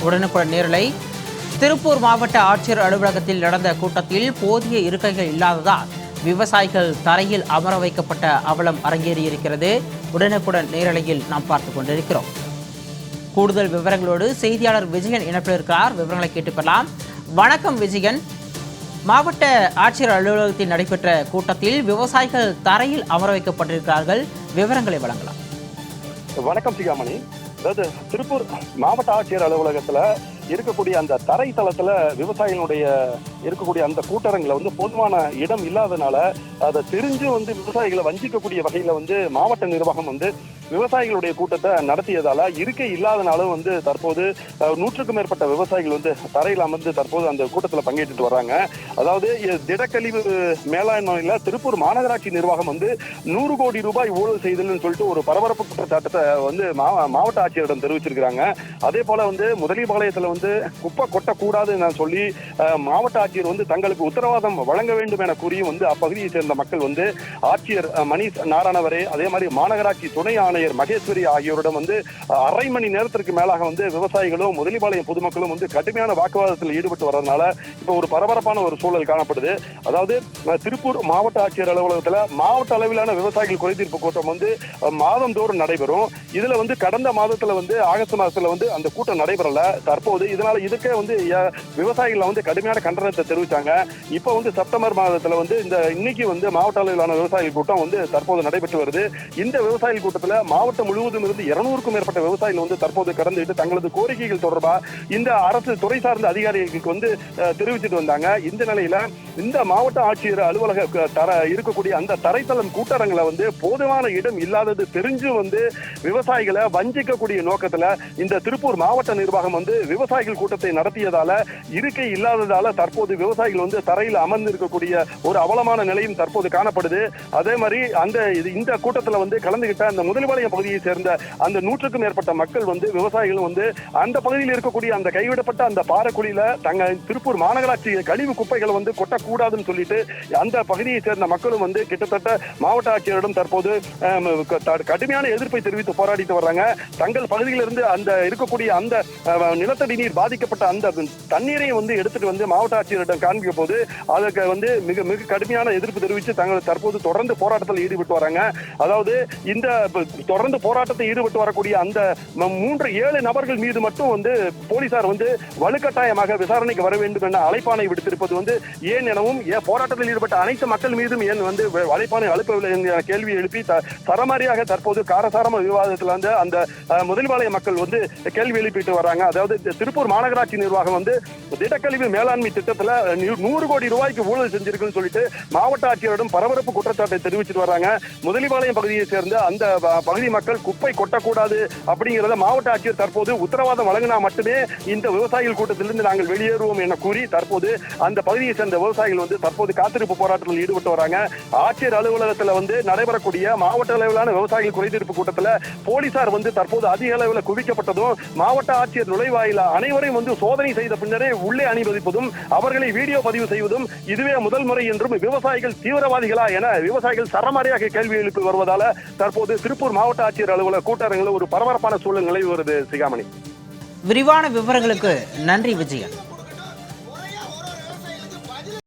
உடனுக்குடன் நேரலை. திருப்பூர் மாவட்ட ஆட்சியர் அலுவலகத்தில் நடந்த கூட்டத்தில் போதிய இருக்கைகள் இல்லாததால் விவசாயிகள் தரையில் அமர வைக்கப்பட்ட அவலம் அரங்கேறியிருக்கிறது. உடனுக்குடன் நேரலையில் நாம் பார்த்துக் கொண்டிருக்கிறோம். கூடுதல் விவரங்களோடு செய்தியாளர் விஜயன் இணைப்பில் இருக்கிறார். விவரங்களை கேட்டுக்கொள்ளலாம். வணக்கம் விஜயன். மாவட்ட ஆட்சியர் அலுவலகத்தில் நடைபெற்ற கூட்டத்தில் விவசாயிகள் தரையில் அமர வைக்கப்பட்டிருக்கிறார்கள். விவரங்களை வழங்கலாம். வணக்கம் சிகாமணி. அதாவது திருப்பூர் மாவட்ட ஆட்சியர் அலுவலகத்துல இருக்கக்கூடிய அந்த தரை தளத்துல விவசாயிகளுடைய இருக்கக்கூடிய அந்த கூட்டரங்குல போதுமான இடம் இல்லாதனால அதை தெரிஞ்சு விவசாயிகளை வஞ்சிக்கக்கூடிய வகையில மாவட்ட நிர்வாகம் விவசாயிகளுடைய கூட்டத்தை நடத்தியதால இருக்கை இல்லாதனாலும் தற்போது 100க்கும் மேற்பட்ட விவசாயிகள் தரையில் அமர்ந்து தற்போது அந்த கூட்டத்தில் பங்கேற்றுட்டு வர்றாங்க. அதாவது திடக்கழிவு மேலாண்மையில திருப்பூர் மாநகராட்சி நிர்வாகம் 100 கோடி ரூபாய் ஊழல் செய்தல்னு சொல்லிட்டு ஒரு பரபரப்பு குற்றச்சாட்டத்தை மாவட்ட ஆட்சியரிடம் தெரிவிச்சிருக்கிறாங்க. அதே போல முதலிபாளையத்துல குப்பை கொட்டக்கூடாதுன்னு சொல்லி மாவட்ட ஆட்சியர் தங்களுக்கு உத்தரவாதம் வழங்க வேண்டும் என கூறியும் அப்பகுதியை சேர்ந்த மக்கள் ஆட்சியர் மணிஷ் நாராயணவரே அதே மாதிரி மாநகராட்சி துணை ஆணையர் மகேஸ்வரி ஆகியோரிடம் அரை மணி நேரத்திற்கு மேலாக விவசாயிகளும் முதலிபாளையம் பொதுமக்களும் கடுமையான வாக்குவாதத்தில் ஈடுபட்டு வர்றதுனால இப்ப ஒரு பரபரப்பான ஒரு சூழல் காணப்படுது. அதாவது திருப்பூர் மாவட்ட ஆட்சியர் அலுவலகத்துல மாவட்ட அளவிலான விவசாயிகள் குறைதீர்ப்பு கூட்டம் மாதந்தோறும் நடைபெறும். இதுல கடந்த மாதத்துல ஆகஸ்ட் மாதத்துல அந்த கூட்டம் நடைபெறல. தற்போது இதனால இதுக்கே விவசாயிகள் கடுமையான கண்டனத்தை தெரிவிச்சாங்க. இப்ப செப்டம்பர் மாதத்துல இந்த இன்னைக்கு மாவட்ட அளவிலான விவசாயிகள் கூட்டம் தற்போது நடைபெற்று வருது. இந்த விவசாயிகள் கூட்டத்துல மாவட்டம் முழுவதும் இருந்து 200க்கும் மேற்பட்ட விவசாயிகள் தற்போது கடந்துட்டு தங்களது கோரிக்கைகள் தொடர்பா இந்த அரசு துறை சார்ந்த அதிகாரிகளுக்கு தெரிவிச்சுட்டு வந்தாங்க. இந்த நிலையில இந்த மாவட்ட ஆட்சியர் அலுவலக இருக்கக்கூடிய அந்த தரைத்தளம் கூட்டரங்குல போதுமான இடம் இல்லாதது தெரிஞ்சு விவசாயிகளை வஞ்சிக்கக்கூடிய நோக்கத்துல இந்த திருப்பூர் மாவட்ட நிர்வாகம் விவசாயிகள் கூட்டத்தை நடத்தியதால இருக்கை இல்லாததால தற்போது விவசாயிகள் தரையில் அமர்ந்து இருக்கக்கூடிய ஒரு அவலமான நிலையும் தற்போது காணப்படுது. அதே மாதிரி இந்த கூட்டத்தில் கலந்துகிட்ட அந்த முதலிபாளையம் பகுதியை சேர்ந்த அந்த 100க்கும் மேற்பட்ட மக்கள் விவசாயிகள் அந்த பகுதியில் இருக்கக்கூடிய அந்த கைவிடப்பட்ட அந்த பாறைக்குழியில திருப்பூர் மாநகராட்சி கழிவு குப்பைகளை கொட்டக்கூடாதுன்னு சொல்லிட்டு அந்த பகுதியை சேர்ந்த மக்களும் கிட்டத்தட்ட மாவட்ட ஆட்சியரிடம் தற்போது கடுமையான எதிர்ப்பை தெரிவித்து போராடிட்டு வர்றாங்க. தங்கள் பகுதியிலிருந்து அந்த இருக்கக்கூடிய அந்த நிலத்தடி நீர் பாதிக்கப்பட்ட அந்த தண்ணீரையும் எடுத்துட்டு மாவட்ட ஆட்சியரிடம் காண்பிக்க போது அதுக்கு மிக மிக கடுமையான எதிர்ப்பு தெரிவித்து தற்போது தொடர்ந்து போராட்டத்தில் ஈடுபட்டு வராங்க. அதாவது இந்த தொடர்ந்து போராட்டத்தில் ஈடுபட்டு வரக்கூடிய அந்த 7 நபர்கள் மீது மட்டும் போலீசார் வலுக்கட்டாயமாக விசாரணைக்கு வர வேண்டும் என அழைப்பானை விடுத்திருப்பது ஏன் எனவும் போராட்டத்தில் ஈடுபட்ட அனைத்து மக்கள் மீதும் ஏன் அழைப்பானை அழுப்பவில்லை என்ற கேள்வி எழுப்பி சரமாரியாக தற்போது காரசாரம விவாதத்தில் அந்த முதலிபாளைய மக்கள் கேள்வி எழுப்பிட்டு வராங்க. அதாவது திருப்பூர் மாநகராட்சி நிர்வாகம் திடக்கழிவு மேலாண்மை திட்டத்துல 100 கோடி ரூபாய்க்கு ஊழல் செஞ்சிருக்குன்னு சொல்லிட்டு மாவட்ட ஆட்சியரிடம் பரபரப்பு குற்றச்சாட்டை தெரிவிச்சிட்டு வராங்க. முதலிபாளையம் பகுதியை சேர்ந்த அந்த பகுதி மக்கள் குப்பை கொட்டக்கூடாது அப்படிங்கிறத மாவட்ட ஆட்சியர் தற்போது உத்தரவாதம் வழங்கினா மட்டுமே இந்த விவசாயிகள் கூட்டத்திலிருந்து நாங்கள் வெளியேறுவோம் என கூறி தற்போது அந்த பகுதியை சேர்ந்த விவசாயிகள் தற்போது காத்திருப்பு போராட்டத்தில் ஈடுபட்டு வராங்க. ஆட்சியர் அலுவலகத்தில் நடைபெறக்கூடிய மாவட்ட அளவிலான விவசாயிகள் குறைதீர்ப்பு கூட்டத்தில் போலீசார் தற்போது அதிக அளவில் குவிக்கப்பட்டதும் மாவட்ட ஆட்சியர் நுழைவாயில அனைவரையும் சோதனை செய்த பின்னரே உள்ளே அனுமதிப்பதும் அவர்களை வீடியோ பதிவு செய்வதும் இதுவே முதல் முறை என்றும் விவசாயிகள் தீவிரவாதிகளா என விவசாயிகள் சரமாரியாக கேள்வி எழுப்பி வருவதால தற்போது திருப்பூர் மாவட்ட ஆட்சியர் அலுவலக கூட்டரங்கில் ஒரு பரபரப்பான சூழல் நிலவி வருது. சிகாமணி, விரிவான விவரங்களுக்கு நன்றி விஜயன்.